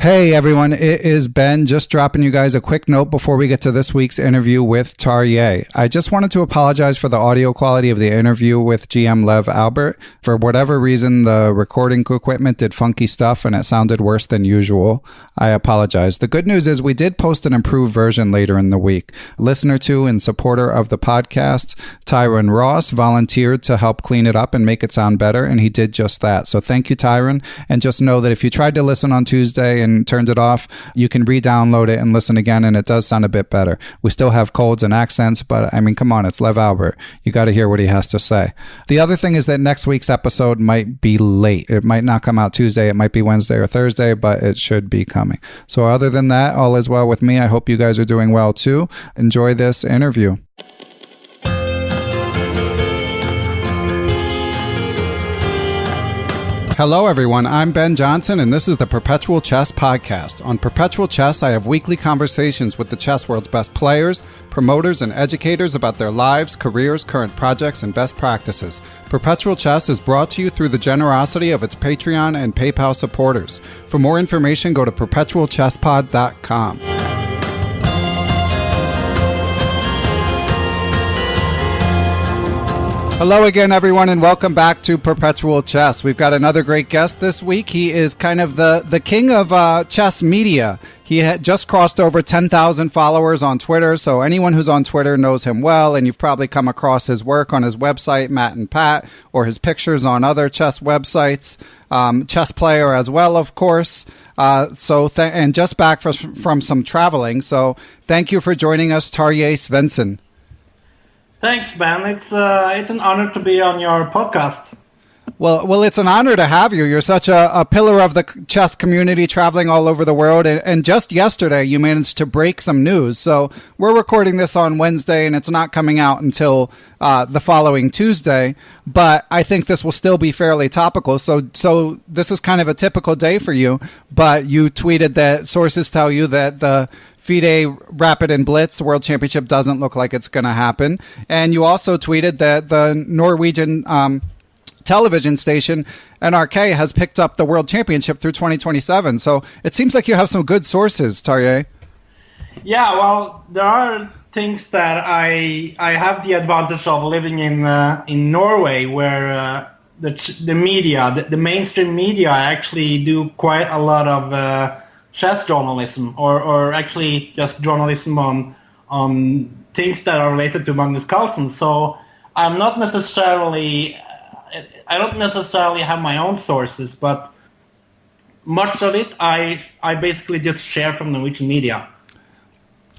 Hey everyone, it is Ben, just dropping you guys a quick note before we get to this week's interview with Tarjei. I just wanted to apologize for the audio quality of the interview with GM Lev Albert. For whatever reason, the recording equipment did funky stuff and it sounded worse than usual. I apologize. The good news is we did post an improved version later in the week. Listener to and supporter of the podcast, Tyron Ross, volunteered to help clean it up and make it sound better, and he did just that. So thank you, Tyron, and just know that if you tried to listen on Tuesday and turned it off, you can re-download it and listen again, and it does sound a bit better. We still have colds and accents, but I mean, come on, it's Lev Albert. You got to hear what he has to say. The other thing is that next week's episode might be late. It might not come out Tuesday. It might be Wednesday or Thursday, but it should be coming. So other than that, all is well with me. I hope you guys are doing well too. Enjoy this interview. Hello everyone, I'm Ben Johnson and this is the Perpetual Chess Podcast. On Perpetual Chess, I have weekly conversations with the chess world's best players, promoters, and educators about their lives, careers, current projects, and best practices. Perpetual Chess is brought to you through the generosity of its Patreon and PayPal supporters. For more information, go to perpetualchesspod.com. Hello again, everyone, and welcome back to Perpetual Chess. We've got another great guest this week. He is kind of the king of chess media. He had just crossed over 10,000 followers on Twitter, so anyone who's on Twitter knows him well, and you've probably come across his work on his website, Matt and Pat, or his pictures on other chess websites. Chess player as well, of course. And just back from some traveling, so thank you for joining us, Tarjei Svensen. Thanks, Ben. It's an honor to be on your podcast. Well, it's an honor to have you. You're such a pillar of the chess community, traveling all over the world. And just yesterday, you managed to break some news. So we're recording this on Wednesday, and it's not coming out until the following Tuesday. But I think this will still be fairly topical. So this is kind of a typical day for you. But you tweeted that sources tell you that the FIDE Rapid and Blitz World Championship doesn't look like it's going to happen. And you also tweeted that the Norwegian television station NRK has picked up the World Championship through 2027. So it seems like you have some good sources, Tarjei. Yeah, well, there are things that I have the advantage of living in Norway, where the media, the mainstream media, actually do quite a lot of chess journalism, or actually just journalism on things that are related to Magnus Carlsen. So I don't necessarily have my own sources, but much of it I basically just share from Norwegian media.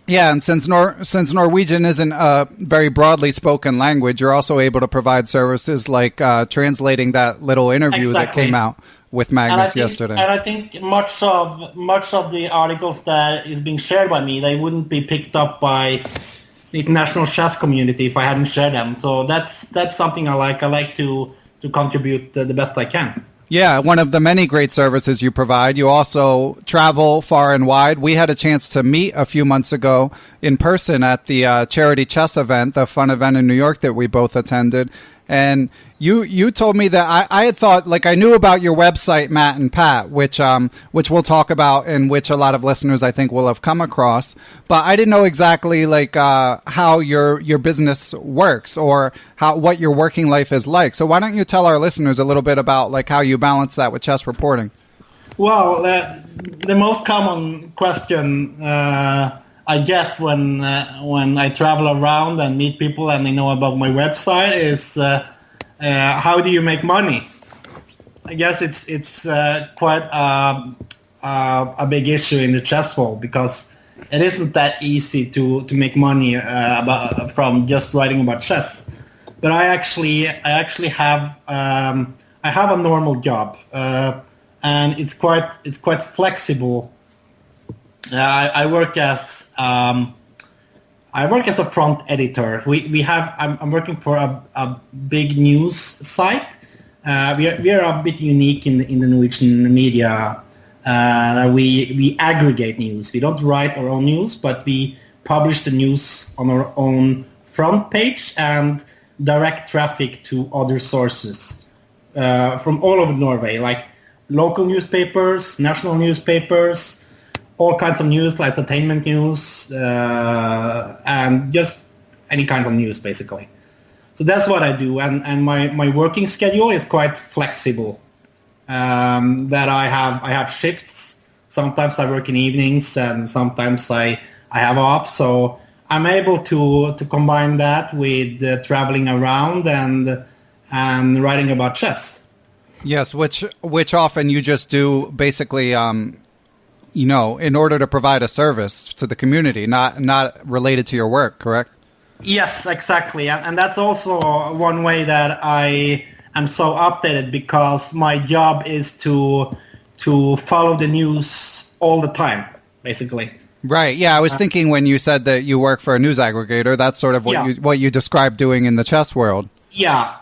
Yeah, and since Norwegian isn't a very broadly spoken language, you're also able to provide services like translating that little interview that came out with Magnus yesterday. And I think much of the articles that is being shared by me, they wouldn't be picked up by the international chess community if I hadn't shared them. So that's something I like. I like to contribute the best I can. Yeah, one of the many great services you provide. You also travel far and wide. We had a chance to meet a few months ago in person at the charity chess event, the fun event in New York that we both attended. And you told me that I had thought, like, I knew about your website, Matt and Pat, which we'll talk about and which a lot of listeners I think will have come across. But I didn't know exactly like how your business works or what your working life is like. So why don't you tell our listeners a little bit about like how you balance that with chess reporting? Well, the most common question I get when I travel around and meet people and they know about my website is how do you make money? I guess it's quite a big issue in the chess world because it isn't that easy to make money from just writing about chess. But I actually have I have a normal job and it's quite flexible. I work as a front editor. I'm working for a big news site. We are a bit unique in the Norwegian media. We aggregate news. We don't write our own news, but we publish the news on our own front page and direct traffic to other sources from all over Norway. Like local newspapers, national newspapers, all kinds of news, like entertainment news, and just any kind of news, basically. So that's what I do, and my working schedule is quite flexible. That I have shifts. Sometimes I work in evenings, and sometimes I have off. So I'm able to combine that with traveling around and writing about chess. Yes, which often you just do basically, in order to provide a service to the community, not related to your work, correct? Yes, exactly, and that's also one way that I am so updated, because my job is to follow the news all the time, basically. Right. Yeah, I was thinking when you said that you work for a news aggregator, that's sort of what you described doing in the chess world. Yeah.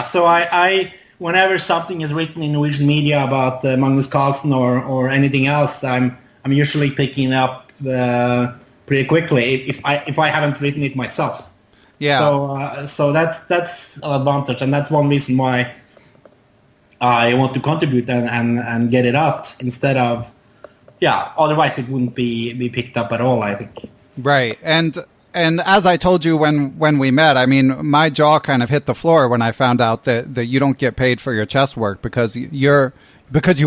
So I whenever something is written in Norwegian media about Magnus Carlsen or anything else, I'm usually picking up pretty quickly if I haven't written it myself. Yeah. So that's an advantage, and that's one reason why I want to contribute and get it out instead of. Yeah, otherwise it wouldn't be picked up at all, I think. Right. And as I told you when we met, I mean, my jaw kind of hit the floor when I found out that you don't get paid for your chess work because you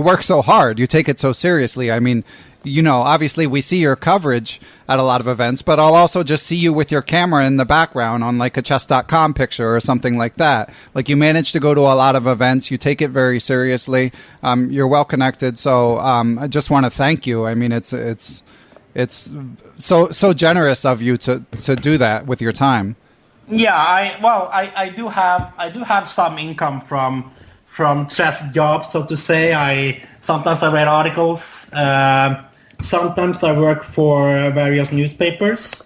work so hard. You take it so seriously. I mean, obviously we see your coverage at a lot of events, but I'll also just see you with your camera in the background on like a chess.com picture or something like that. Like, you manage to go to a lot of events. You take it very seriously. You're well connected. So I just want to thank you. I mean, it's so generous of you to do that with your time. Yeah, I do have some income from chess jobs, so to say. Sometimes I write articles. Sometimes I work for various newspapers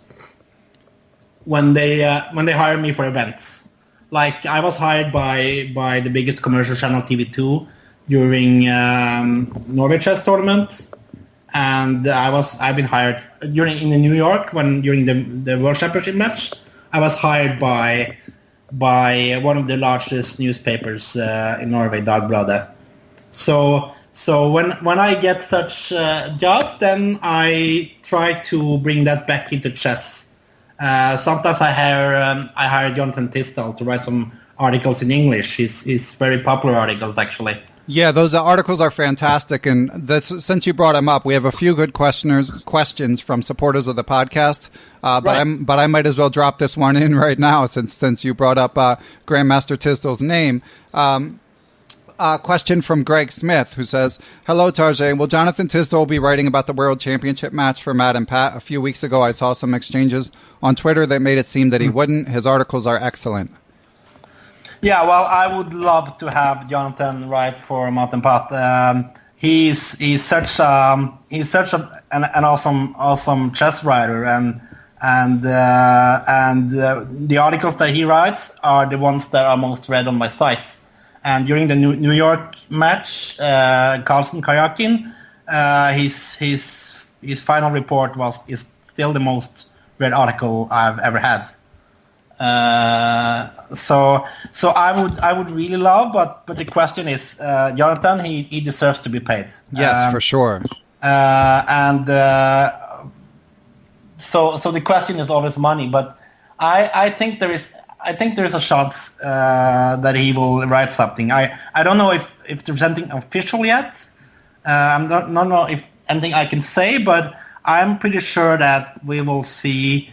when they hire me for events. Like, I was hired by the biggest commercial channel, TV2, during Norway chess tournament, and I've been hired in New York during the World Championship match. I was hired by one of the largest newspapers in Norway, Dagbladet. So when I get such jobs, then I try to bring that back into chess. Sometimes I hire Jonathan Tisdall to write some articles in English. He's very popular articles, actually. Yeah, those articles are fantastic. And since you brought him up, we have a few good questions from supporters of the podcast. Right. But I might as well drop this one in right now since you brought up Grandmaster Tisdall's name. Question from Greg Smith, who says, "Hello, Tarjei. Will Jonathan Tisdall be writing about the World Championship match for Matt and Pat? A few weeks ago, I saw some exchanges on Twitter that made it seem that he wouldn't. His articles are excellent." Yeah, well, I would love to have Jonathan write for Matt and Pat. He's such an awesome chess writer, and the articles that he writes are the ones that are most read on my site. And during the New York match, Carlsen-Karjakin, his final report is still the most read article I've ever had. So I would really love, but the question is, Jonathan, he deserves to be paid. Yes, for sure. So the question is always money, but I think there is a chance that he will write something. I don't know if there's anything official yet. I don't know if anything I can say, but I'm pretty sure that we will see,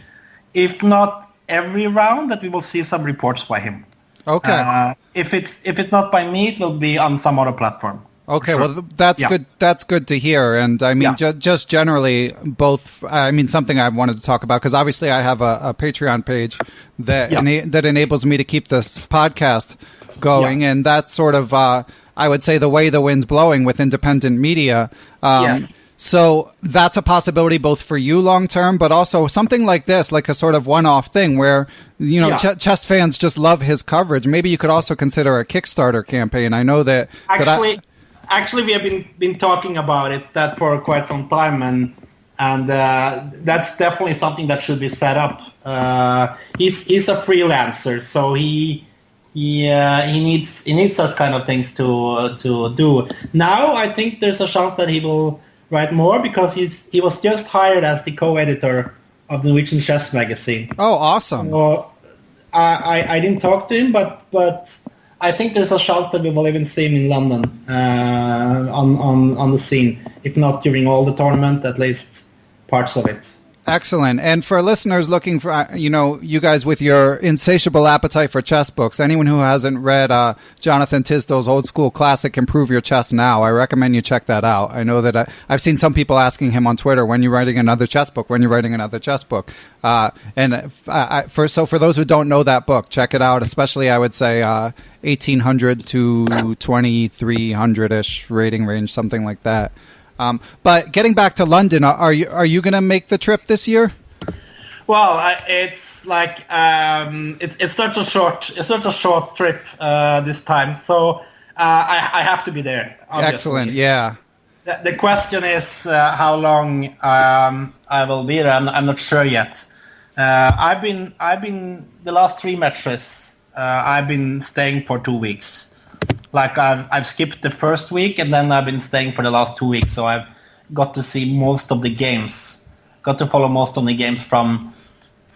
if not every round, that we will see some reports by him. Okay. If it's not by me, it will be on some other platform. Okay, sure. Well, that's good. That's good to hear. And I mean, just generally, both. I mean, something I wanted to talk about, because obviously I have a Patreon page that that enables me to keep this podcast going, and that's sort of, I would say, the way the wind's blowing with independent media. Yes. So that's a possibility both for you long term, but also something like this, like a sort of one-off thing where, chess fans just love his coverage. Maybe you could also consider a Kickstarter campaign. I know that Actually, we have been talking about that for quite some time, and that's definitely something that should be set up. He's a freelancer, so he he needs such kind of things to do. Now I think there's a chance that he will write more because he was just hired as the co-editor of the Norwegian Chess magazine. Oh, awesome! So I didn't talk to him, but I think there's a chance that we will even see him in London on the scene. If not during all the tournament, at least parts of it. Excellent. And for listeners looking for, you guys with your insatiable appetite for chess books, anyone who hasn't read Jonathan Tisdall's old school classic, Improve Your Chess Now, I recommend you check that out. I know that I've seen some people asking him on Twitter, when you're writing another chess book, for those who don't know that book, check it out, especially I would say 1800 to 2300-ish rating range, something like that. But getting back to London, are you going to make the trip this year? Well, it's like it's such a short trip this time, so I have to be there. Obviously. Excellent, yeah. The question is how long I will be there. I'm not sure yet. I've been the last 3 matches. I've been staying for 2 weeks. Like I've skipped the first week and then I've been staying for the last 2 weeks, so I've got to see most of the games, got to follow most of the games from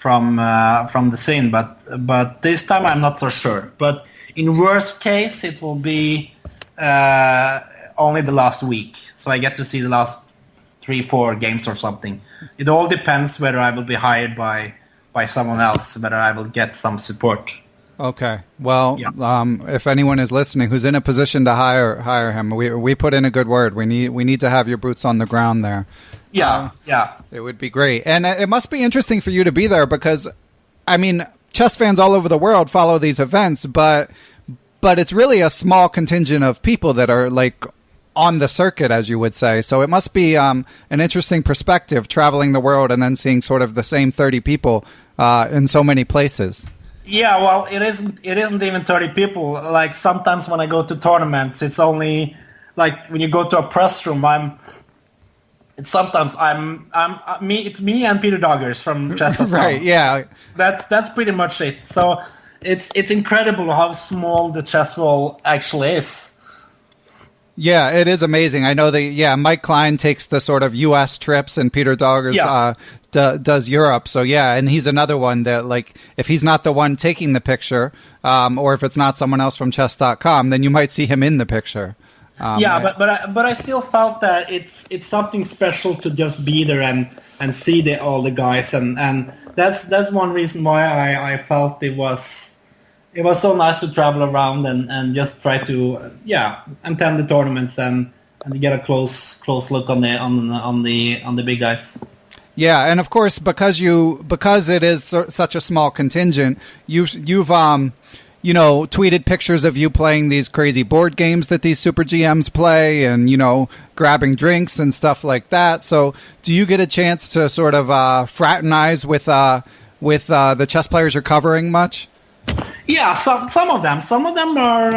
the scene. But this time I'm not so sure. But in worst case, it will be only the last week, so I get to see the last 3-4 games or something. It all depends whether I will be hired by someone else, whether I will get some support. Okay. Well, yeah. If anyone is listening who's in a position to hire him, we put in a good word. We need to have your boots on the ground there. Yeah, It would be great. And it must be interesting for you to be there because, I mean, chess fans all over the world follow these events, but it's really a small contingent of people that are like on the circuit, as you would say. So it must be an interesting perspective traveling the world and then seeing sort of the same 30 people in so many places. Yeah, well, it isn't even 30 people. Like sometimes when I go to tournaments, it's only like when you go to a press room, it's me and Peter Doggers from chess.com. Right, yeah. That's pretty much it. So it's incredible how small the chess world actually is. Yeah, it is amazing. I know that, Mike Klein takes the sort of U.S. trips and Peter Doggers does Europe. So, yeah, and he's another one that, like, if he's not the one taking the picture, or if it's not someone else from chess.com, then you might see him in the picture. But I still felt that it's something special to just be there and see all the guys. And that's one reason why I felt it was so nice to travel around and just try to attend the tournaments and get a close look on the big guys. Yeah, and of course because it is such a small contingent, you've tweeted pictures of you playing these crazy board games that these super GMs play, and grabbing drinks and stuff like that. So do you get a chance to sort of fraternize with the chess players you're covering much? Yeah, some of them are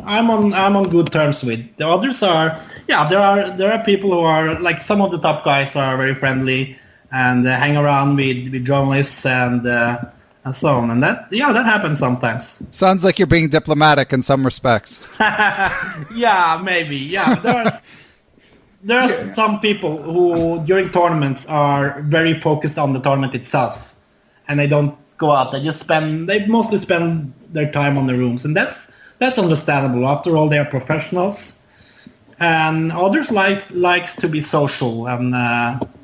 I'm on good terms with. The others are there are people who are like, some of the top guys are very friendly and hang around with journalists and so on, and that happens sometimes. Sounds like you're being diplomatic in some respects. Yeah, maybe. Yeah, there are some people who during tournaments are very focused on the tournament itself, and they don't go out. They mostly spend their time on the rooms, and that's understandable. After all, they are professionals, and others likes to be social, and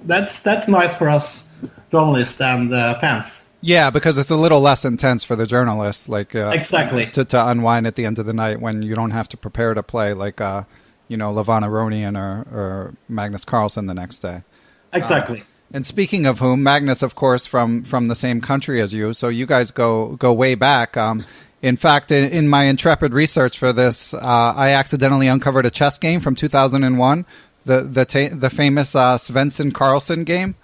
that's nice for us journalists and fans. Yeah, because it's a little less intense for the journalists, like exactly to unwind at the end of the night when you don't have to prepare to play like Levana Ronian or Magnus Carlsen the next day. Exactly. And speaking of whom, Magnus, of course, from the same country as you, so you guys go way back. In fact, in my intrepid research for this, I accidentally uncovered a chess game from 2001, the famous Svensen Carlsen game.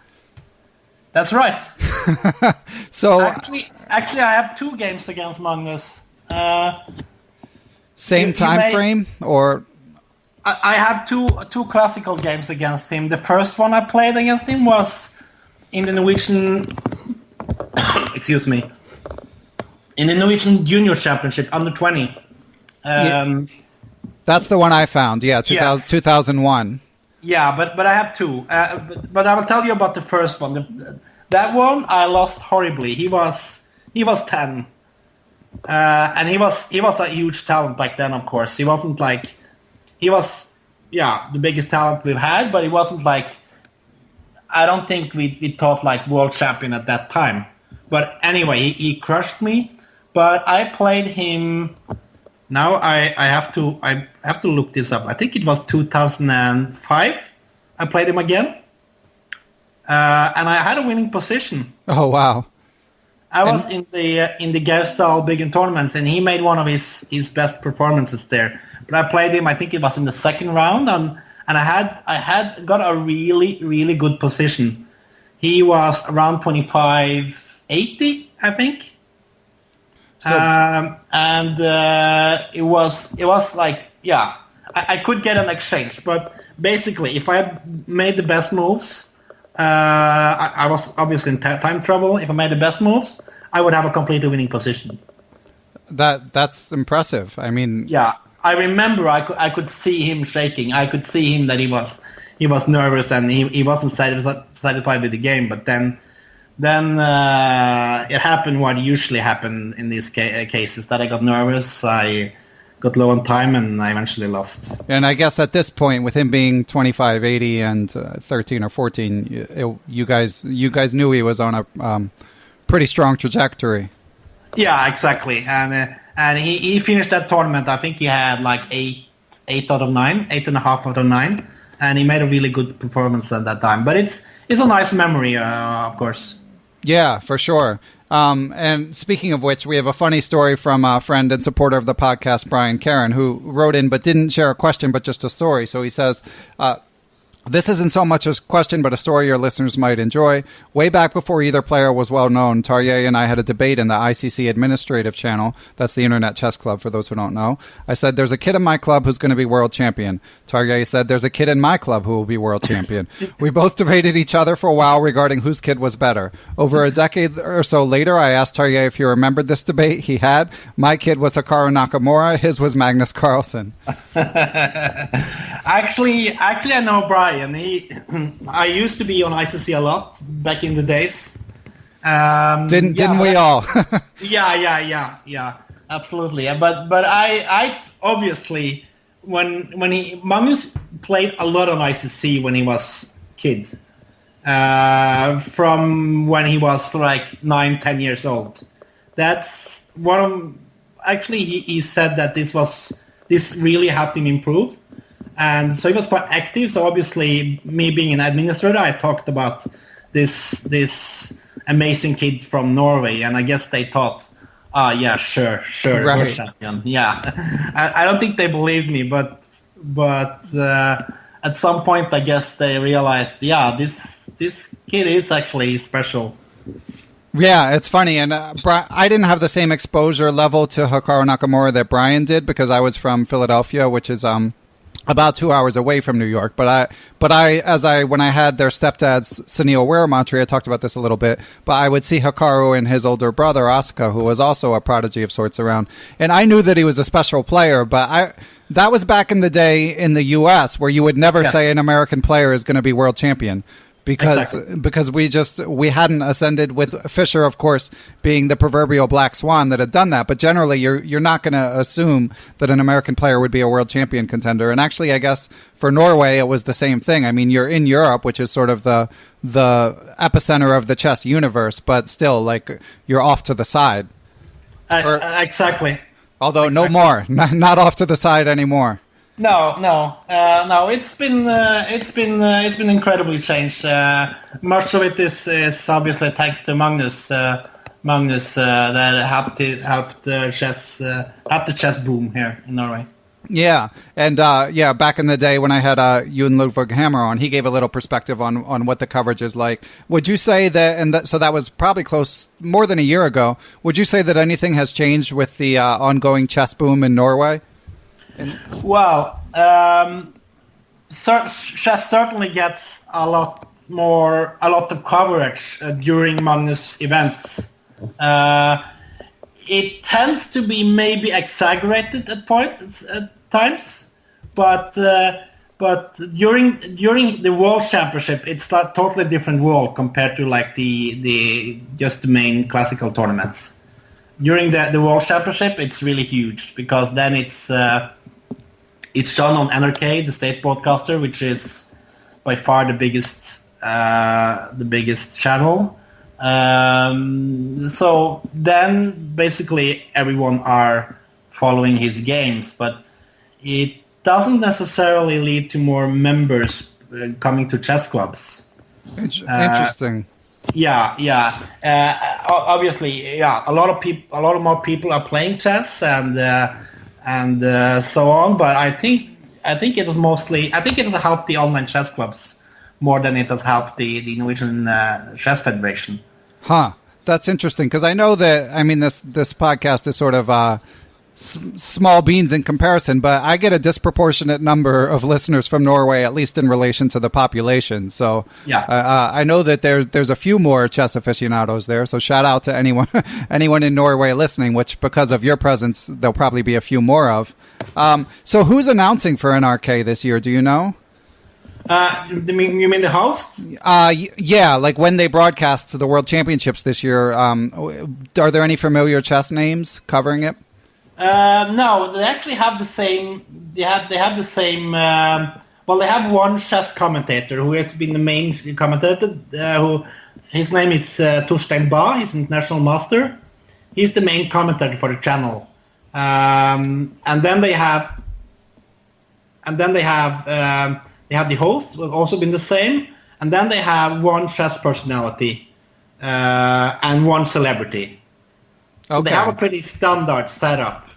That's right. So actually, I have 2 games against Magnus. Same time frame, or? I have two classical games against him. The first one I played against him was in the Norwegian excuse me, in the Norwegian Junior Championship under 20. That's the one I found. Yeah, 2001. Yeah, but I have two. But I will tell you about the first one. That one I lost horribly. He was 10, and he was a huge talent back then. Of course, he wasn't like he was. Yeah, the biggest talent we've had, but he wasn't like. I don't think we thought like world champion at that time. But anyway, he crushed me. But I played him. Now I have to look this up. I think it was 2005. I played him again, and I had a winning position. Oh wow! I was in the Gausdal Big tournaments, and he made one of his best performances there. But I played him. I think it was in the second round, and I had got a really good position. He was around 25.80, I think. So, and it was like, yeah, I could get an exchange, but basically, if I had made the best moves, I was obviously in time trouble. If I made the best moves, I would have a completely winning position. That's impressive. I mean, yeah, I remember I could see him shaking. I could see him that he was nervous and he wasn't satisfied with the game. But then it happened what usually happened in these cases, that I got nervous, I got low on time, and I eventually lost. And I guess at this point, with him being 25.80 and 13 or 14, you guys knew he was on a pretty strong trajectory. Yeah, exactly. And he finished that tournament. I think he had like 8 out of 9, 8.5 out of 9, and he made a really good performance at that time. But it's a nice memory, of course. Yeah, for sure. And speaking of which, we have a funny story from a friend and supporter of the podcast, Brian Karen, who wrote in but didn't share a question, but just a story. So he says, this isn't so much a question, but a story your listeners might enjoy. Way back before either player was well known, Tarjei and I had a debate in the ICC administrative channel. That's the Internet Chess Club, for those who don't know. I said, there's a kid in my club who's going to be world champion. Tarjei said, there's a kid in my club who will be world champion. We both debated each other for a while regarding whose kid was better. Over a decade or so later, I asked Tarjei if he remembered this debate. He had. My kid was Hikaru Nakamura. His was Magnus Carlsen. Actually, I know Brian. I used to be on ICC a lot back in the days. Didn't we all? Yeah, absolutely. But I obviously when Magnus played a lot on ICC when he was kid, from when he was like 9-10 years old. That's one of, actually he said that this really helped him improve. And so he was quite active. So obviously, me being an administrator, I talked about this amazing kid from Norway, and I guess they thought, yeah, sure, right. World champion. Yeah, I don't think they believed me, but at some point, I guess they realized, yeah, this kid is actually special. Yeah, it's funny, and I didn't have the same exposure level to Hikaru Nakamura that Brian did because I was from Philadelphia, which is about 2 hours away from New York. When I had their stepdad's Sunil Weeramatri, I talked about this a little bit, but I would see Hikaru and his older brother, Asuka, who was also a prodigy of sorts around. And I knew that he was a special player, but that was back in the day in the U.S. where you would never say an American player is going to be world champion. Because we hadn't ascended, with Fischer, of course, being the proverbial black swan that had done that. But generally, you're not going to assume that an American player would be a world champion contender. And actually, I guess for Norway, it was the same thing. I mean, you're in Europe, which is sort of the epicenter of the chess universe, but still, like, you're off to the side. Exactly. Although no more, not off to the side anymore. No. It's been incredibly changed. Much of it is obviously thanks to Magnus. That helped the chess boom here in Norway. Yeah, and back in the day when I had Jon Ludvig Hammer on, he gave a little perspective on what the coverage is like. Would you say that, so that was probably more than a year ago, would you say that anything has changed with the ongoing chess boom in Norway? Well, chess certainly gets a lot of coverage during Magnus events. it tends to be maybe exaggerated at times, but during the World Championship, it's a totally different world compared to like the main classical tournaments. During the World Championship, it's really huge because then it's shown on NRK, the state broadcaster, which is by far the biggest channel. So then basically everyone are following his games, but it doesn't necessarily lead to more members coming to chess clubs. Interesting. Obviously, a lot more people are playing chess and so on. But I think it has helped the online chess clubs more than it has helped the Norwegian Chess Federation. Huh. That's interesting because I know that. I mean, this podcast is sort of small beans in comparison, but I get a disproportionate number of listeners from Norway, at least in relation to the population. So I know that there's a few more chess aficionados there. So shout out to anyone in Norway listening, which because of your presence, there'll probably be a few more of. So who's announcing for NRK this year? Do you know? You mean the host? Yeah, like when they broadcast the World Championships this year, are there any familiar chess names covering it? No, they actually have the same. They have the same. Well, they have one chess commentator who has been the main commentator. Who his name is Torstein Ba. He's an international master. He's the main commentator for the channel. And then they have the host, who has also been the same. And then they have one chess personality and one celebrity. So they have a pretty standard setup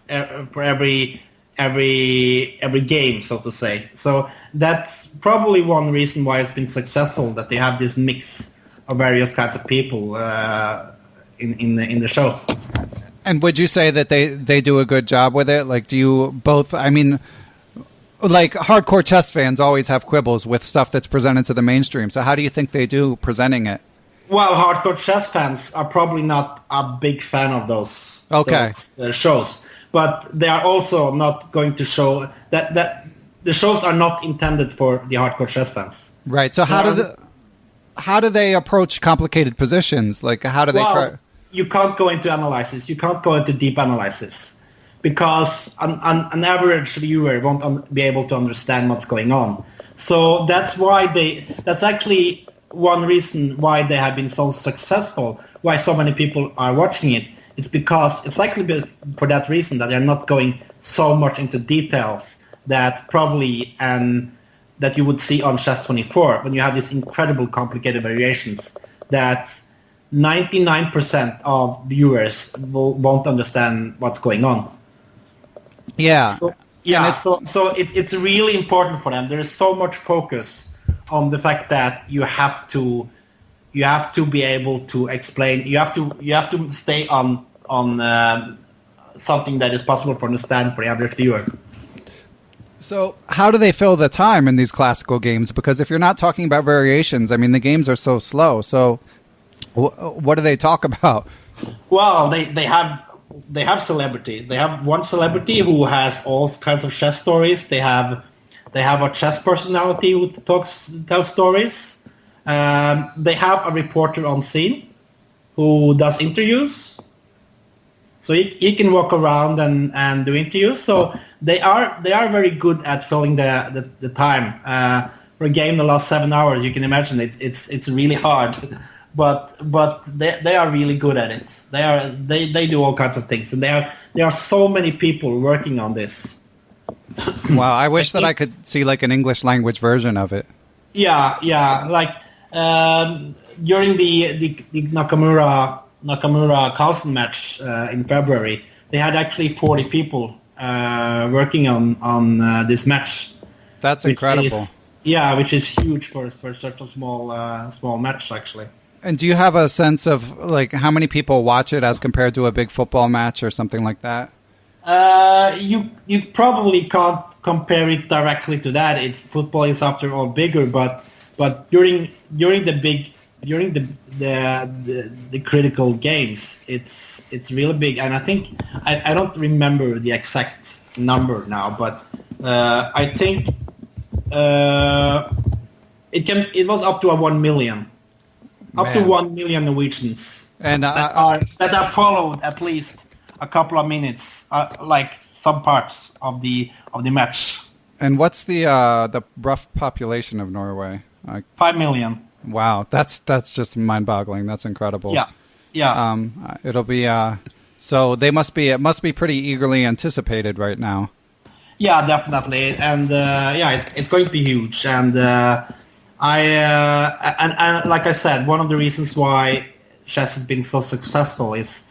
for every game, so to say. So that's probably one reason why it's been successful, that they have this mix of various kinds of people in the show. And would you say that they do a good job with it? Like, do you both? I mean, like hardcore chess fans always have quibbles with stuff that's presented to the mainstream. So how do you think they do presenting it? Well, hardcore chess fans are probably not a big fan of those shows, but they are also not going to show that the shows are not intended for the hardcore chess fans. Right. So how do they approach complicated positions? Like how do they try? You can't go into analysis. You can't go into deep analysis because an average viewer won't be able to understand what's going on. So that's why that's actually one reason why they have been so successful, why so many people are watching it. It's because it's likely for that reason that they're not going so much into details that probably that you would see on Chess24 when you have these incredible complicated variations that 99% of viewers won't understand what's going on. Yeah. So it's really important for them. There is so much focus on the fact that you have to be able to explain. You have to stay on something that is possible to understand for the average viewer. So how do they fill the time in these classical games? Because if you're not talking about variations, I mean, the games are so slow. So what do they talk about? Well, they have celebrities. They have one celebrity who has all kinds of chess stories. They have a chess personality who tells stories. They have a reporter on scene who does interviews. So he can walk around and do interviews. So they are very good at filling the time. For a game that lasts 7 hours, you can imagine it's really hard. But they are really good at it. They do all kinds of things, and there are so many people working on this. Wow, I wish that I could see like an English language version of it. Yeah. Like during the Nakamura Carlsen match in February, they had actually 40 people working on this match. That's incredible. Which is huge for such a small match, actually. And do you have a sense of like how many people watch it as compared to a big football match or something like that? You probably can't compare it directly to that. Football is after all bigger, but during the during the critical games, it's really big. And I think I don't remember the exact number now, but I think it was up to 1 million. Up to 1 million Norwegians and that are followed at least a couple of minutes, like some parts of the match. And what's the rough population of Norway? 5 million. Wow, that's just mind-boggling. That's incredible. Yeah. It'll be so it must be pretty eagerly anticipated right now. Yeah, definitely, and it's going to be huge. And I like I said, one of the reasons why chess has been so successful is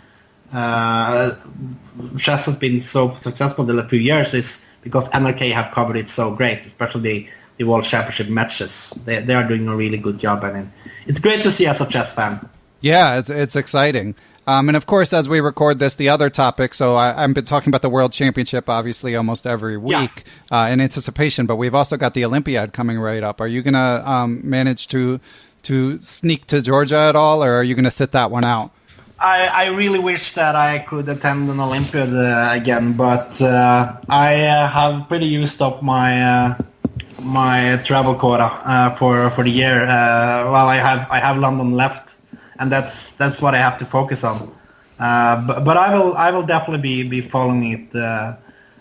chess has been so successful in a few years is because NRK have covered it so great, especially the World Championship matches. They are doing a really good job, and it's great to see as a chess fan. Yeah, it's exciting. And of course, as we record this, the other topic, so I've been talking about the World Championship, obviously, almost every week in anticipation, but we've also got the Olympiad coming right up. Are you going to manage to sneak to Georgia at all, or are you going to sit that one out? I really wish that I could attend an Olympiad again, but I have pretty used up my my travel quota for the year. Well, I have London left. And that's what I have to focus on. But I will definitely be following it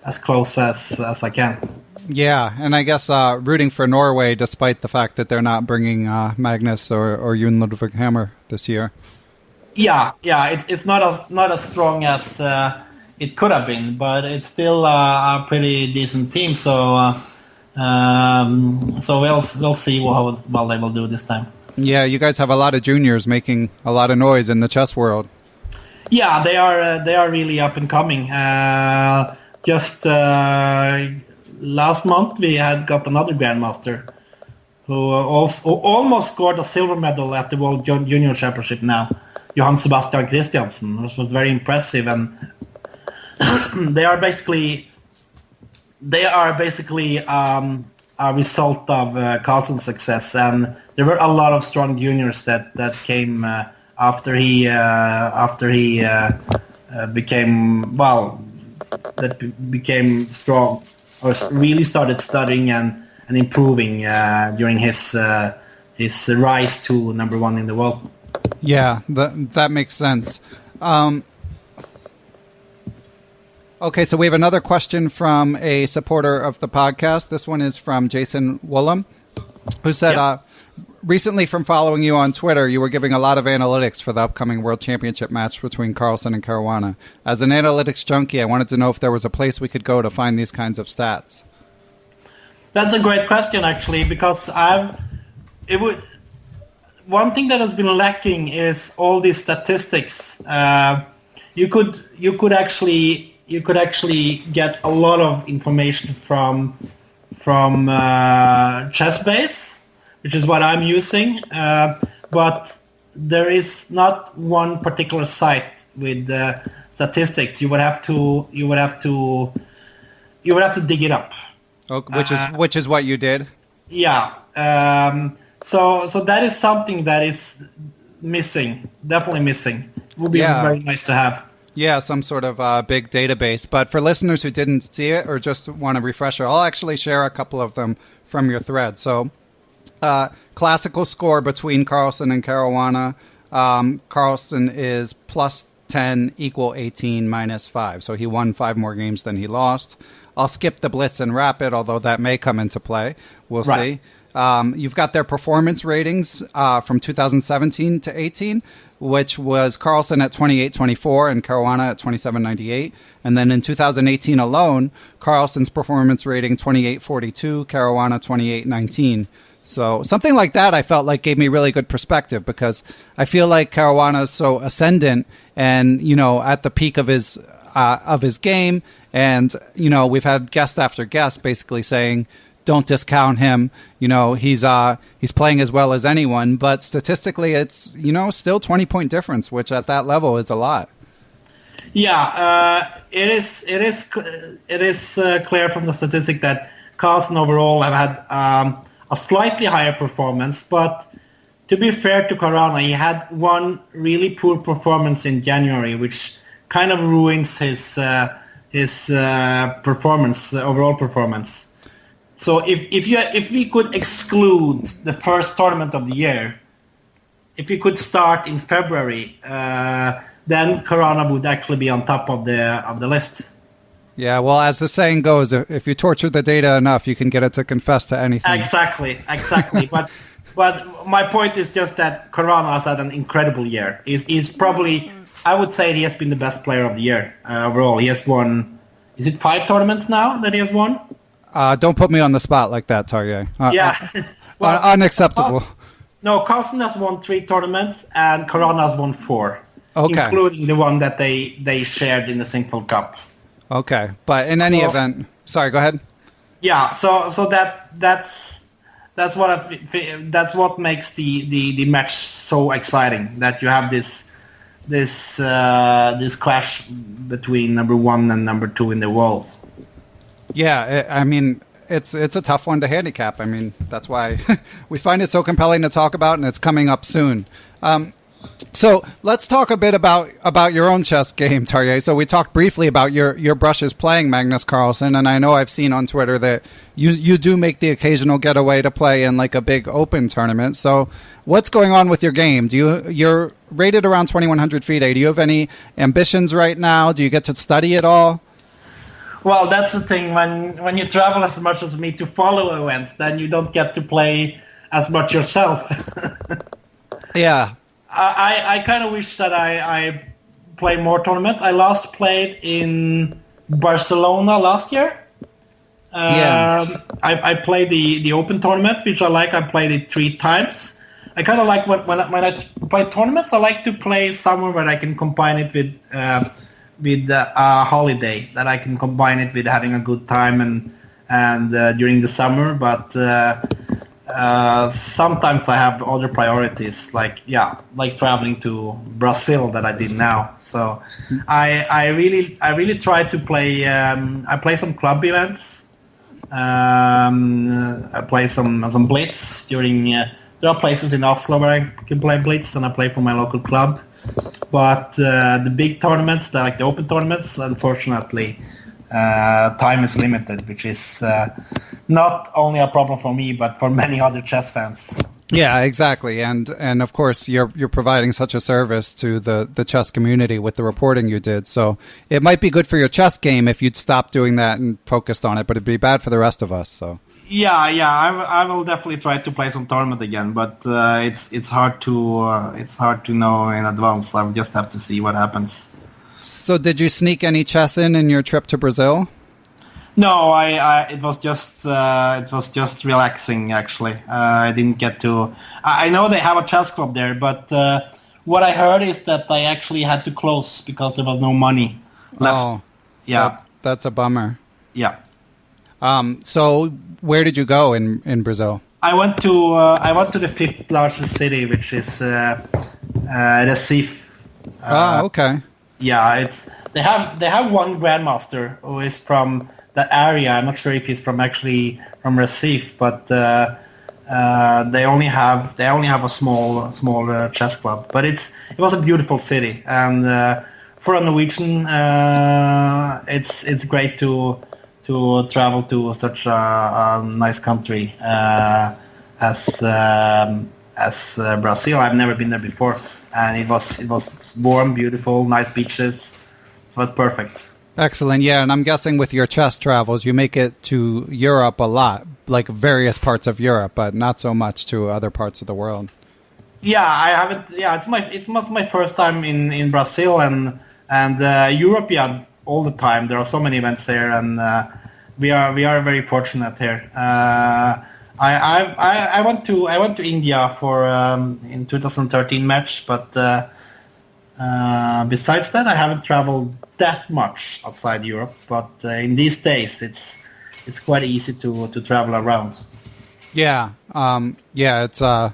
as close as I can. Yeah, and I guess rooting for Norway, despite the fact that they're not bringing Magnus or Jon Ludvig Hammer this year. Yeah, it's not as strong as it could have been, but it's still a pretty decent team. So we'll see how well they will do this time. Yeah, you guys have a lot of juniors making a lot of noise in the chess world. Yeah, they are really up and coming. Just last month we had got another grandmaster who almost scored a silver medal at the World Junior Championship now, Johan Sebastian Christiansen, which was very impressive. And they are basically a result of Carlsen's success, and there were a lot of strong juniors that came after he became strong, or really started studying and improving during his rise to number one in the world. Yeah, that makes sense. Okay, so we have another question from a supporter of the podcast. This one is from Jason Woolham, who said, recently from following you on Twitter, you were giving a lot of analytics for the upcoming World Championship match between Carlsen and Caruana. As an analytics junkie, I wanted to know if there was a place we could go to find these kinds of stats. That's a great question, actually, because one thing that has been lacking is all these statistics. You could actually get a lot of information from ChessBase, which is what I'm using. But there is not one particular site with statistics. You would have to dig it up. Okay, which is what you did. Yeah. So that is something that is missing. Definitely missing. It would be very nice to have. Yeah, some sort of big database. But for listeners who didn't see it or just want a refresher, I'll actually share a couple of them from your thread. So, classical score between Carlsen and Caruana. Carlsen is plus 10 equal 18 minus 5. So he won 5 more games than he lost. I'll skip the blitz and rapid, although that may come into play. We'll see. You've got their performance ratings from 2017 to 18, which was Carlsen at 28.24 and Caruana at 27.98. And then in 2018 alone, Carlsen's performance rating 28.42, Caruana 28.19. So something like that I felt like gave me really good perspective, because I feel like Caruana is so ascendant and, at the peak of his game. And, we've had guest after guest basically saying, don't discount him. He's playing as well as anyone, but statistically it's, still 20-point difference, which at that level is a lot. Yeah, it is clear from the statistic that Carlsen overall have had a slightly higher performance, but to be fair to Corona, he had one really poor performance in January, which kind of ruins his performance, overall performance. So if we could exclude the first tournament of the year, if we could start in February, then Corona would actually be on top of the list. Yeah, well, as the saying goes, if you torture the data enough, you can get it to confess to anything. Exactly. But my point is just that Corona has had an incredible year. He's probably, I would say, he has been the best player of the year overall. He has won, is it 5 tournaments now that he has won? Don't put me on the spot like that, Tarjei. Yeah. Well, unacceptable. Carlsen has won 3 tournaments and Corona has won 4. Okay. Including the one that they shared in the Singapore Cup. Okay, but in any event, sorry, go ahead. Yeah, so that's what makes the match so exciting. That you have this clash between number 1 and number 2 in the world. Yeah, I mean, it's a tough one to handicap. I mean, that's why we find it so compelling to talk about, and it's coming up soon. So let's talk a bit about your own chess game, Tarjei. So we talked briefly about your brushes playing Magnus Carlsen, and I know I've seen on Twitter that you do make the occasional getaway to play in like a big open tournament. So what's going on with your game? You're rated around 2,100 FIDE. Do you have any ambitions right now? Do you get to study at all? Well, that's the thing. When you travel as much as me to follow events, then you don't get to play as much yourself. Yeah. I kind of wish that I play more tournaments. I last played in Barcelona last year. I played the open tournament, which I like. I played it 3 times. I kind of like when I play tournaments, I like to play somewhere where I can combine it with a holiday, that I can combine it with having a good time and during the summer. But sometimes I have other priorities, like traveling to Brazil that I did now. So I really try to play. I play some club events. I play some blitz during. There are places in Oslo where I can play blitz, and I play for my local club. But the big tournaments, like the open tournaments, unfortunately, time is limited, which is not only a problem for me, but for many other chess fans. Yeah, exactly. And of course, you're providing such a service to the chess community with the reporting you did. So it might be good for your chess game if you'd stop doing that and focused on it, but it'd be bad for the rest of us. So yeah, I will definitely try to play some tournament again, but it's hard to know in advance. I just have to see what happens. So did you sneak any chess in your trip to Brazil? No, it was just relaxing, actually. I didn't get to. I know they have a chess club there, but what I heard is that they actually had to close because there was no money left. Oh, yeah, that's a bummer. Yeah. So where did you go in Brazil? I went to the 5th largest city, which is Recife. Okay. Yeah, they have one grandmaster who is from that area. I'm not sure if he's from Recife, but they only have a small chess club. But it was a beautiful city, and for a Norwegian, it's great to travel to such a nice country as Brazil. I've never been there before, and it was warm, beautiful, nice beaches. It was perfect. Excellent. Yeah, and I'm guessing with your chess travels, you make it to Europe a lot, like various parts of Europe, but not so much to other parts of the world. Yeah, I haven't. Yeah, it's my first time in Brazil and Europe. Yeah, all the time. There are so many events here, and we are very fortunate here. I went to India for in 2013 match, but besides that, I haven't traveled that much outside Europe. But in these days, it's quite easy to travel around. Yeah, it's a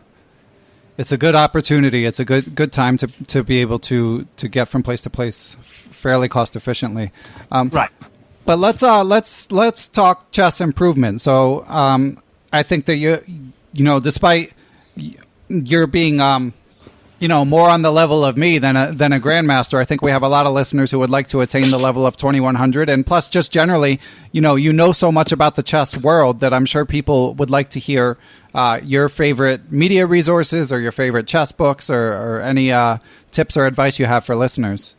good opportunity. It's a good time to be able to get from place to place fairly cost efficiently. Right. But let's talk chess improvement. So I think that you know, despite you're being, more on the level of me than a grandmaster. I think we have a lot of listeners who would like to attain the level of 2100. And plus, just generally, you know so much about the chess world that I'm sure people would like to hear your favorite media resources or your favorite chess books or any tips or advice you have for listeners.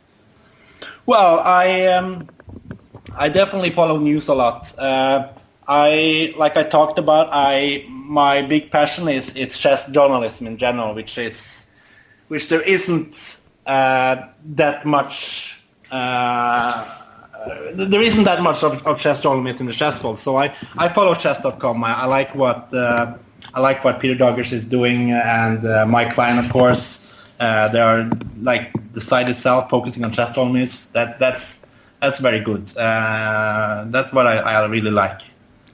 Well, I definitely follow news a lot. Like I talked about, my big passion is chess journalism in general, which there isn't that much. There isn't that much of chess journalism in the chess world. So I follow chess.com. I like what Peter Doggers is doing, and Mike Klein, of course. They are like the site itself focusing on chess journalism. That's very good. That's what I really like.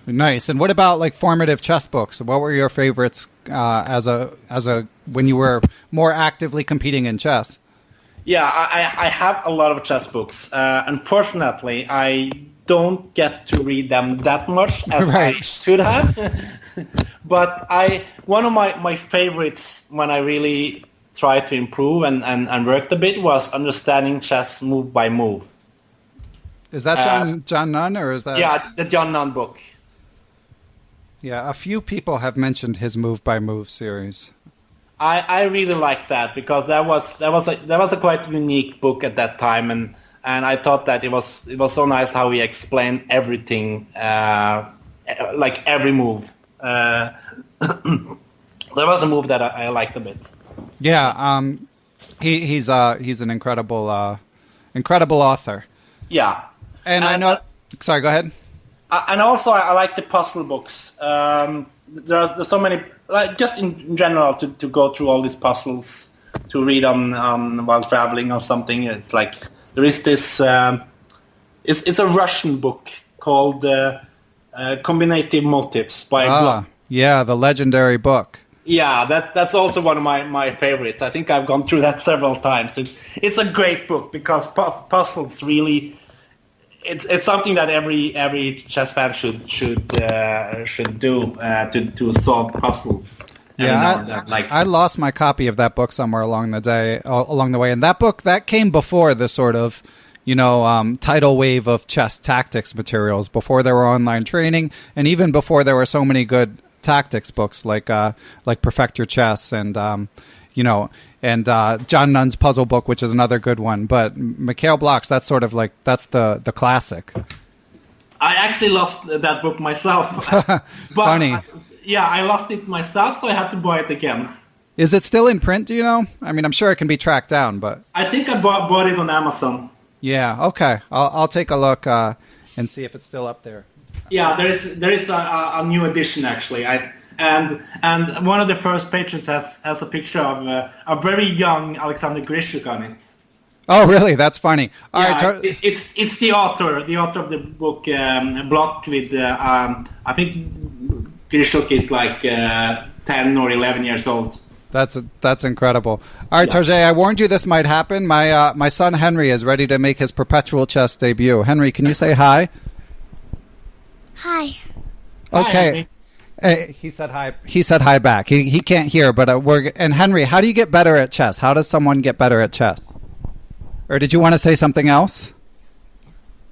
Nice. And what about like formative chess books? What were your favorites as a when you were more actively competing in chess? Yeah, I have a lot of chess books. Unfortunately, I don't get to read them that much as I should have. But one of my favorites when I really tried to improve and worked a bit was understanding chess move by move. Is that John Nunn, or is that? Yeah, the John Nunn book. Yeah, a few people have mentioned his move by move series. I really like that because that was a quite unique book at that time, and I thought that it was so nice how he explained everything, like every move. There was a move that I liked a bit. Yeah, he's an incredible author. Yeah, and I know. Sorry, go ahead. And also, I like the puzzle books. There's so many, like just in general, to go through all these puzzles, to read on while traveling or something. It's like there is this. It's a Russian book called Combinative Motives by Bloch. Yeah, the legendary book. Yeah, that's also one of my favorites. I think I've gone through that several times. It's a great book because puzzles really. It's something that every chess fan should do to solve puzzles. Yeah, I lost my copy of that book somewhere along the way, and that book that came before the sort of tidal wave of chess tactics materials, before there were online training, and even before there were so many good tactics books like Perfect Your Chess and John Nunn's puzzle book, which is another good one. But Mikhail Bloch's, that's sort of like, that's the classic. I actually lost that book myself. But, funny. I lost it myself, so I had to buy it again. Is it still in print, do you know? I mean, I'm sure it can be tracked down, but... I think I bought it on Amazon. Yeah, okay. I'll take a look and see if it's still up there. Yeah, there is a new edition, actually. And one of the first pages has a picture of a very young Alexander Grishuk on it. Oh, really? That's funny. All right, it's the author of the book, Bloch with I think Grishuk is like 10 or 11 years old. That's incredible. All right, Tarjei, I warned you this might happen. My son Henry is ready to make his perpetual chess debut. Henry, can you say hi? Hi. Okay. Hi, he said hi. He said hi back. He can't hear, but and Henry, how do you get better at chess? How does someone get better at chess? Or did you want to say something else?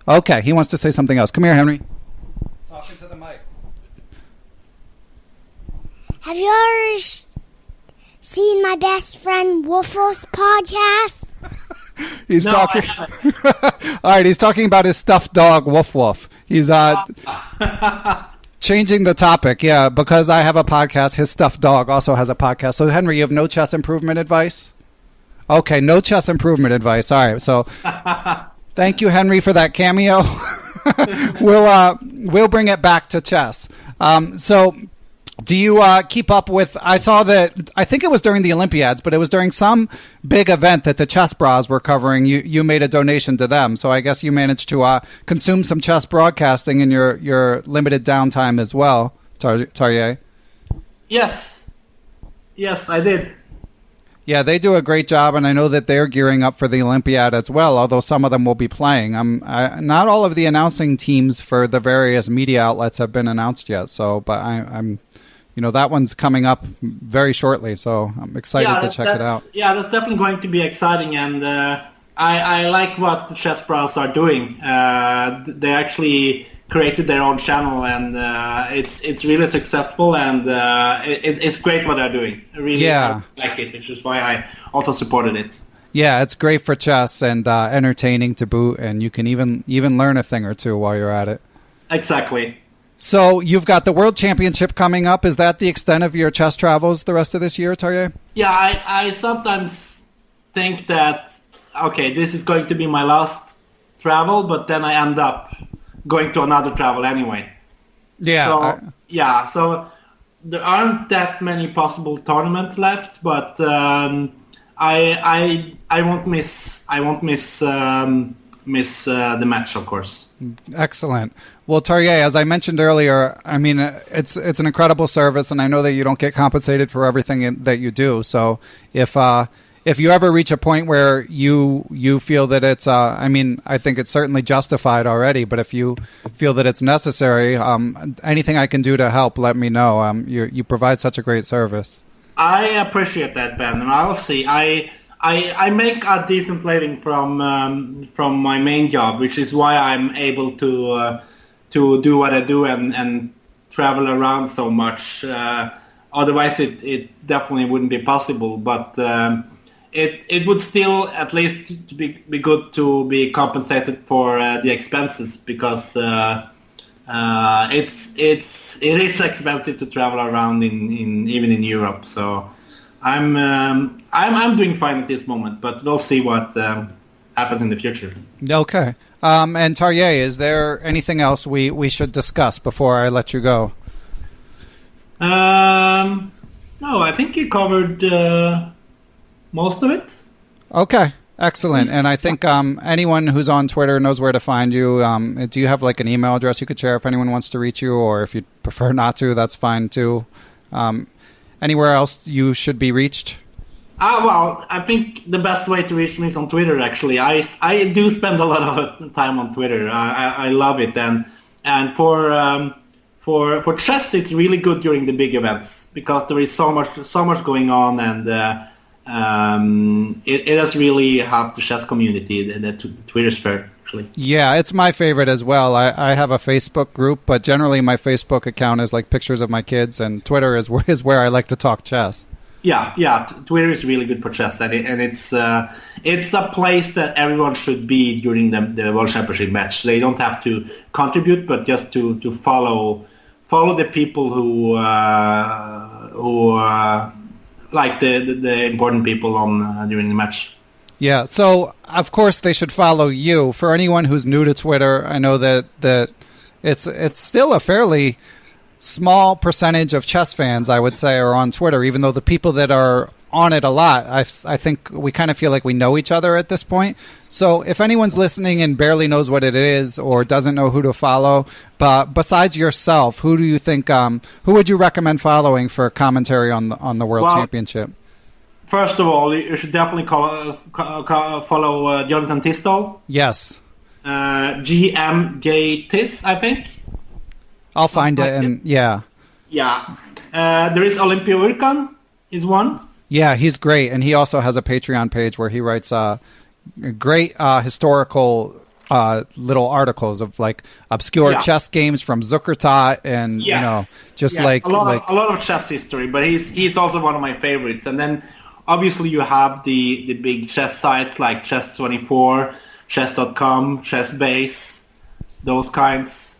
Okay, he wants to say something else. Come here, Henry. Talking to the mic. Have you ever seen my best friend Wolf's podcast? He's talking. All right, he's talking about his stuffed dog, Woof. He's changing the topic, yeah, because I have a podcast. His stuffed dog also has a podcast. So, Henry, you have no chess improvement advice? Okay, no chess improvement advice. All right, so thank you, Henry, for that cameo. We'll bring it back to chess. So, do you keep up with? I saw that. I think it was during the Olympiads, but it was during some big event that the Chess Bras were covering. You made a donation to them, so I guess you managed to consume some chess broadcasting in your limited downtime as well, Tarjei. Yes, I did. Yeah, they do a great job, and I know that they're gearing up for the Olympiad as well, although some of them will be playing. Not all of the announcing teams for the various media outlets have been announced yet, but I'm that one's coming up very shortly. So I'm excited to check it out. Yeah, that's definitely going to be exciting, and I like what the Chess Bros are doing. They actually created their own channel, and it's really successful, and it's great what they're doing. I really like it, which is why I also supported it. Yeah, it's great for chess and entertaining to boot, and you can even learn a thing or two while you're at it. Exactly. So you've got the World Championship coming up. Is that the extent of your chess travels the rest of this year, Tarjei? Yeah, I sometimes think that, okay, this is going to be my last travel, but then I end up going to another travel anyway. Yeah. So there aren't that many possible tournaments left, but I won't miss the match, of course. Excellent. Well, Tarjei, as I mentioned earlier, I mean, it's an incredible service, and I know that you don't get compensated for everything that you do. So if you ever reach a point where you feel that it's, I mean, I think it's certainly justified already, but if you feel that it's necessary, anything I can do to help, let me know. You provide such a great service. I appreciate that, Ben, and I'll see. I make a decent living from my main job, which is why I'm able to do what I do and travel around so much. Otherwise, it definitely wouldn't be possible. But it would still at least be good to be compensated for the expenses, because it is expensive to travel around even in Europe. So I'm doing fine at this moment, but we'll see what happens in the future. Okay. And Tarjei, is there anything else we should discuss before I let you go? No, I think you covered most of it. Okay. Excellent. And I think anyone who's on Twitter knows where to find you. Do you have like an email address you could share if anyone wants to reach you, or if you'd prefer not to, that's fine too. Anywhere else you should be reached? Well, I think the best way to reach me is on Twitter, actually. I do spend a lot of time on Twitter. I love it. And for chess, it's really good during the big events, because there is so much going on, and it has really helped the chess community, the Twitter sphere, actually. Yeah, it's my favorite as well. I have a Facebook group, but generally my Facebook account is like pictures of my kids, and Twitter is where I like to talk chess. Yeah, Twitter is really good for chess, and it's a place that everyone should be during the World Championship match. They don't have to contribute, but just to follow the people who like the important people on during the match. Yeah, so of course they should follow you. For anyone who's new to Twitter, I know that it's still a fairly small percentage of chess fans, I would say, are on Twitter, even though the people that are on it a lot, I think we kind of feel like we know each other at this point. So if anyone's listening and barely knows what it is or doesn't know who to follow, but besides yourself, who do you think, who would you recommend following for commentary on the World Championship? First of all, you should definitely follow Jonathan Tisdall. Yes. GM Gay Tis, I think. I'll find it, and yeah. Yeah. There is Olympia Urkan, is one. Yeah, he's great, and he also has a Patreon page where he writes great historical little articles of like obscure chess games from Zuckertat, and like a lot of chess history. But he's also one of my favorites. And then obviously you have the big chess sites like Chess24, Chess.com, ChessBase, those kinds.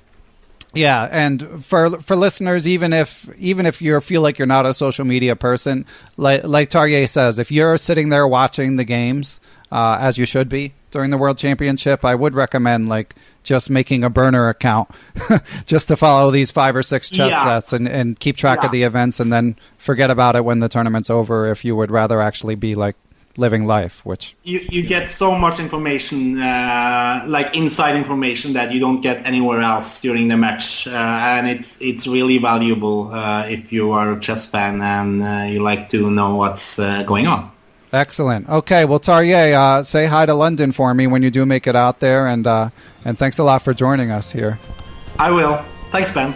Yeah, and for listeners, even if you feel like you're not a social media person, like Tarjei says, if you're sitting there watching the games, as you should be during the World Championship, I would recommend like just making a burner account just to follow these 5 or 6 chess sets and keep track of the events, and then forget about it when the tournament's over if you would rather actually be like living life, which you get so much information, like inside information that you don't get anywhere else during the match, and it's really valuable if you are a chess fan and you like to know what's going on. Excellent. Okay, well, Tarjei, say hi to London for me when you do make it out there, and thanks a lot for joining us here. I will. Thanks, Ben.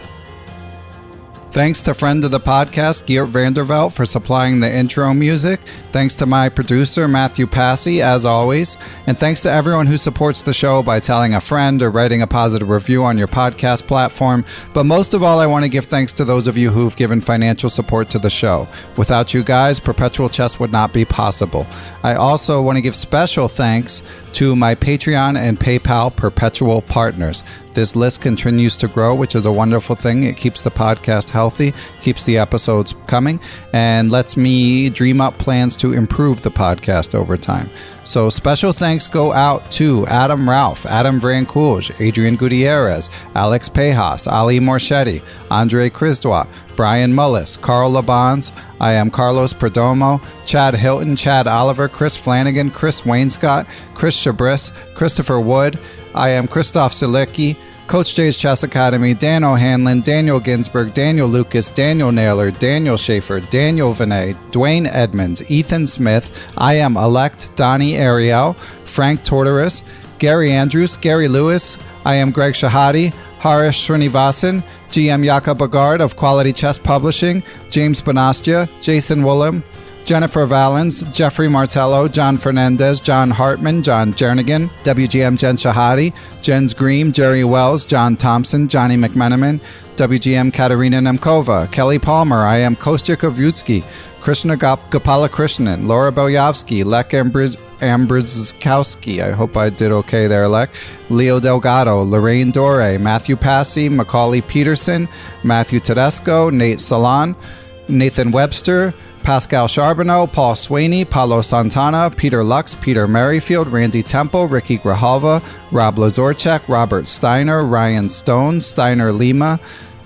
Thanks to friend of the podcast, Geert Vandervelt, for supplying the intro music. Thanks to my producer, Matthew Passy, as always. And thanks to everyone who supports the show by telling a friend or writing a positive review on your podcast platform. But most of all, I want to give thanks to those of you who've given financial support to the show. Without you guys, Perpetual Chess would not be possible. I also want to give special thanks to my Patreon and PayPal Perpetual partners. This list continues to grow, which is a wonderful thing. It keeps the podcast healthy, keeps the episodes coming, and lets me dream up plans to improve the podcast over time. So special thanks go out to Adam Ralph, Adam Vrancoulge, Adrian Gutierrez, Alex Pejas, Ali Morchetti, Andre Crisdois, Brian Mullis, Carl Labons, I am Carlos Perdomo, Chad Hilton, Chad Oliver, Chris Flanagan, Chris Wainscott, Chris Chabris, Christopher Wood, I am Christoph Silicki, Coach J's Chess Academy, Dan O'Hanlon, Daniel Ginsberg, Daniel Lucas, Daniel Naylor, Daniel Schaefer, Daniel Vinay, Dwayne Edmonds, Ethan Smith, I am Elect, Donnie Ariel, Frank Tortoris, Gary Andrews, Gary Lewis, I am Greg Shahadi, Harish Srinivasan, GM Yaka Bagard of Quality Chess Publishing, James Bonastia, Jason Woolham, Jennifer Valens, Jeffrey Martello, John Fernandez, John Hartman, John Jernigan, WGM Jen Shahadi, Jens Green, Jerry Wells, John Thompson, Johnny McMenamin, WGM Katerina Nemkova, Kelly Palmer, I am Kostya Kovrutsky, Krishna Gopalakrishnan, Laura Boyavsky, Lek Ambrzkowski, I hope I did okay there, Lek, Leo Delgado, Lorraine Dore, Matthew Passy, Macaulay Peterson, Matthew Tedesco, Nate Salon, Nathan Webster, Pascal Charbonneau, Paul Sweeney, Paulo Santana, Peter Lux, Peter Merrifield, Randy Temple, Ricky Grijalva, Rob Lazorchek, Robert Steiner, Ryan Stone, Steiner Lima,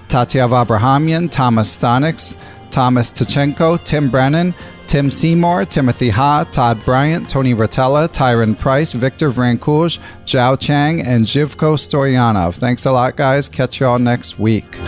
Tatyav Abrahamian, Thomas Stanix, Thomas Tachenko, Tim Brennan, Tim Seymour, Timothy Ha, Todd Bryant, Tony Rotella, Tyron Price, Victor Vrancoulge, Zhao Chang, and Zhivko Stoyanov. Thanks a lot, guys. Catch y'all next week.